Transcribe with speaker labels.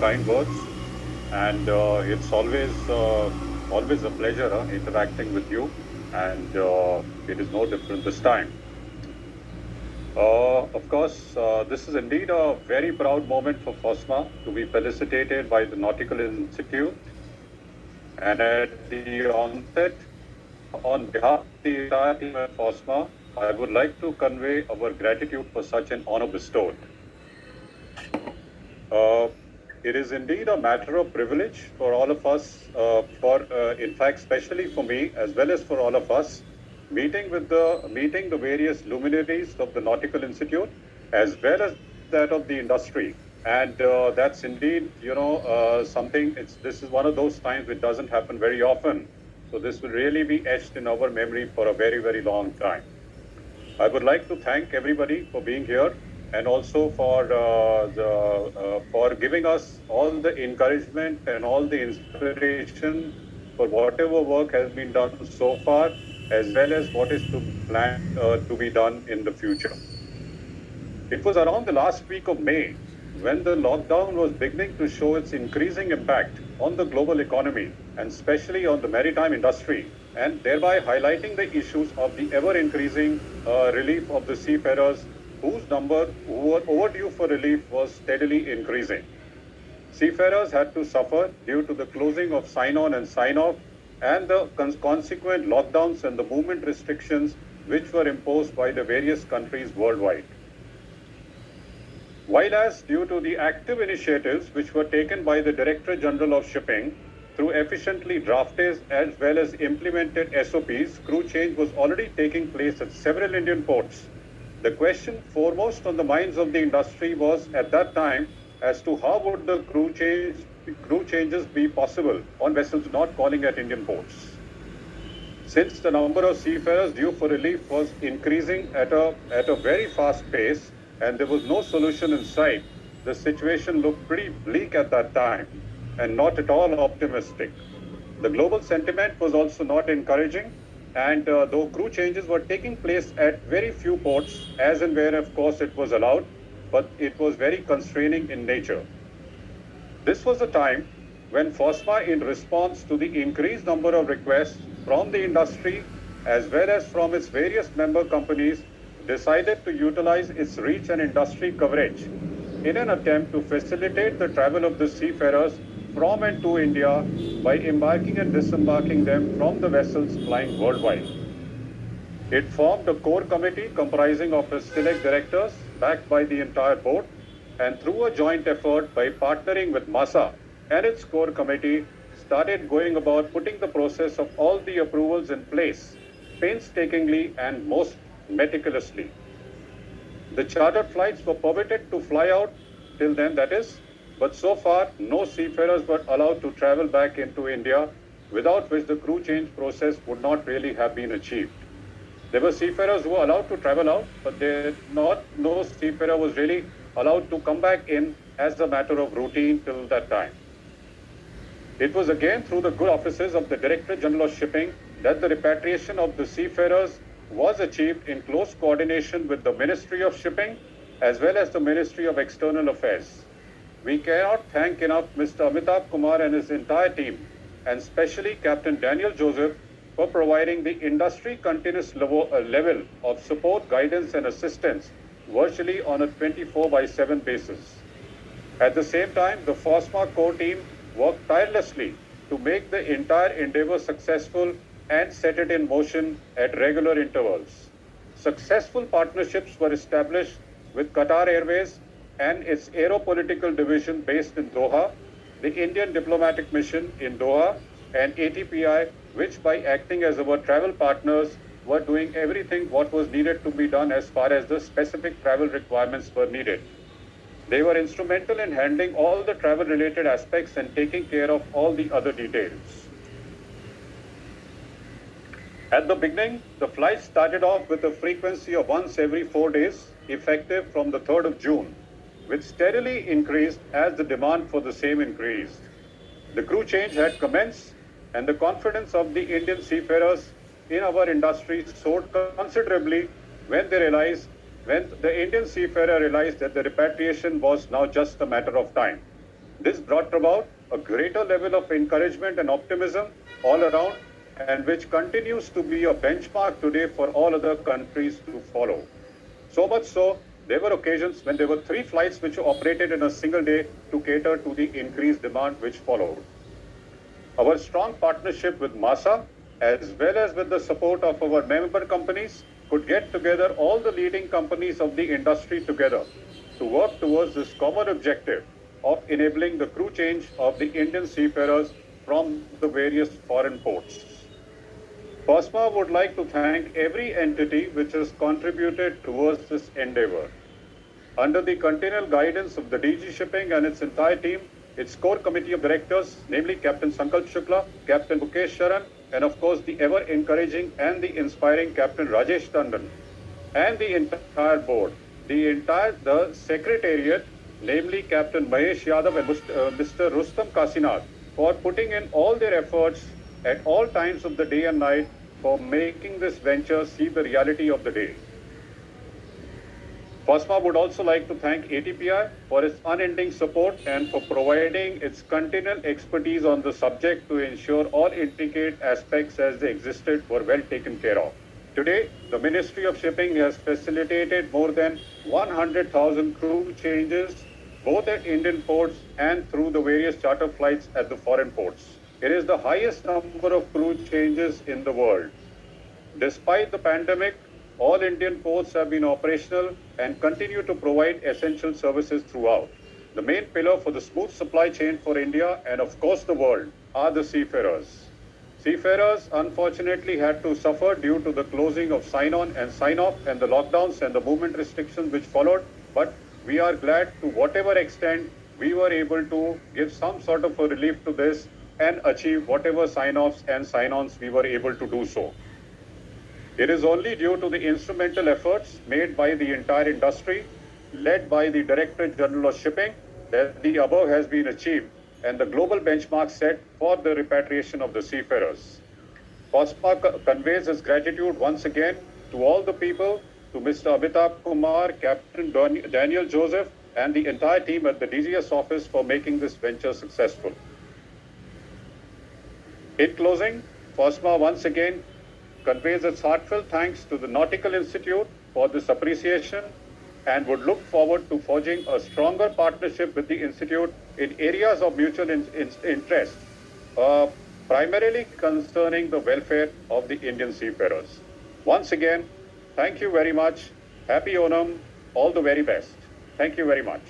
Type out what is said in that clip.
Speaker 1: kind words, and it's always a pleasure interacting with you, and it is no different this time. Of course, this is indeed a very proud moment for FOSMA to be felicitated by the Nautical Institute. And at the onset, on behalf of the entire team at FOSMA, I would like to convey our gratitude for such an honor bestowed. It is indeed a matter of privilege for all of us, in fact, especially for me, as well as for all of us, meeting the various luminaries of the Nautical Institute, as well as that of the industry. And that's indeed, something. This is one of those times which doesn't happen very often. So this will really be etched in our memory for a very, very long time. I would like to thank everybody for being here, and also for giving us all the encouragement and all the inspiration for whatever work has been done so far, as well as what is to planned to be done in the future. It was around the last week of May when the lockdown was beginning to show its increasing impact on the global economy, and especially on the maritime industry, and thereby highlighting the issues of the ever-increasing relief of the seafarers whose number who were overdue for relief was steadily increasing. Seafarers had to suffer due to the closing of sign-on and sign-off, and the consequent lockdowns and the movement restrictions which were imposed by the various countries worldwide. While as due to the active initiatives which were taken by the Director General of Shipping through efficiently drafted as well as implemented SOPs, crew change was already taking place at several Indian ports. The question foremost on the minds of the industry was at that time as to how would the crew changes be possible on vessels not calling at Indian ports. Since the number of seafarers due for relief was increasing at a very fast pace, and there was no solution in sight, the situation looked pretty bleak at that time and not at all optimistic. The global sentiment was also not encouraging, and though crew changes were taking place at very few ports, as and where of course it was allowed, but it was very constraining in nature. This was a time when FOSMA, in response to the increased number of requests from the industry as well as from its various member companies, decided to utilize its reach and industry coverage in an attempt to facilitate the travel of the seafarers from and to India by embarking and disembarking them from the vessels plying worldwide. It formed a core committee comprising of its select directors backed by the entire board, and through a joint effort by partnering with MASSA and its core committee, started going about putting the process of all the approvals in place painstakingly and most meticulously. The chartered flights were permitted to fly out till then, that is, but so far no seafarers were allowed to travel back into India, without which the crew change process would not really have been achieved. There were seafarers who were allowed to travel out, but no seafarer was really allowed to come back in as a matter of routine till that time. It was again through the good offices of the Director General of Shipping that the repatriation of the seafarers was achieved in close coordination with the Ministry of Shipping as well as the Ministry of External Affairs. We cannot thank enough Mr. Amitabh Kumar and his entire team, and especially Captain Daniel Joseph, for providing the industry continuous level of support, guidance and assistance virtually on a 24/7 basis. At the same time, the FOSMA core team worked tirelessly to make the entire endeavor successful and set it in motion at regular intervals. Successful partnerships were established with Qatar Airways and its aeropolitical division based in Doha, the Indian diplomatic mission in Doha, and ATPI, which by acting as our travel partners were doing everything what was needed to be done as far as the specific travel requirements were needed. They were instrumental in handling all the travel related aspects and taking care of all the other details. At the beginning, the flights started off with a frequency of once every 4 days, effective from the 3rd of June, which steadily increased as the demand for the same increased. The crew change had commenced, and the confidence of the Indian seafarers in our industry soared considerably when the Indian seafarer realized that the repatriation was now just a matter of time. This brought about a greater level of encouragement and optimism all around, and which continues to be a benchmark today for all other countries to follow. So much so, there were occasions when there were 3 flights which operated in a single day to cater to the increased demand which followed. Our strong partnership with MASSA, as well as with the support of our member companies, could get together all the leading companies of the industry together to work towards this common objective of enabling the crew change of the Indian seafarers from the various foreign ports. FOSMA would like to thank every entity which has contributed towards this endeavor. Under the continual guidance of the DG Shipping and its entire team, its core committee of directors, namely Captain Sankalp Shukla, Captain Mukesh Sharan, and of course the ever encouraging and the inspiring Captain Rajesh Tandon, and the entire board, the secretariat, namely Captain Mahesh Yadav and Mr. Rustam Kasinath, for putting in all their efforts at all times of the day and night for making this venture see the reality of the day. FOSMA would also like to thank ATPI for its unending support and for providing its continual expertise on the subject to ensure all intricate aspects as they existed were well taken care of. Today, the Ministry of Shipping has facilitated more than 100,000 crew changes both at Indian ports and through the various charter flights at the foreign ports. It is the highest number of crew changes in the world. Despite the pandemic, all Indian ports have been operational and continue to provide essential services throughout. The main pillar for the smooth supply chain for India and of course the world are the seafarers. Seafarers unfortunately had to suffer due to the closing of sign-on and sign-off and the lockdowns and the movement restrictions which followed, but we are glad to whatever extent we were able to give some sort of a relief to this and achieve whatever sign-offs and sign-ons we were able to do so. It is only due to the instrumental efforts made by the entire industry, led by the Director General of Shipping, that the above has been achieved and the global benchmark set for the repatriation of the seafarers. FOSMA conveys its gratitude once again to all the people, to Mr. Amitabh Kumar, Captain Daniel Joseph, and the entire team at the DGS office for making this venture successful. In closing, FOSMA once again conveys its heartfelt thanks to the Nautical Institute for this appreciation and would look forward to forging a stronger partnership with the Institute in areas of mutual interest, primarily concerning the welfare of the Indian seafarers. Once again, thank you very much. Happy Onam. All the very best. Thank you very much.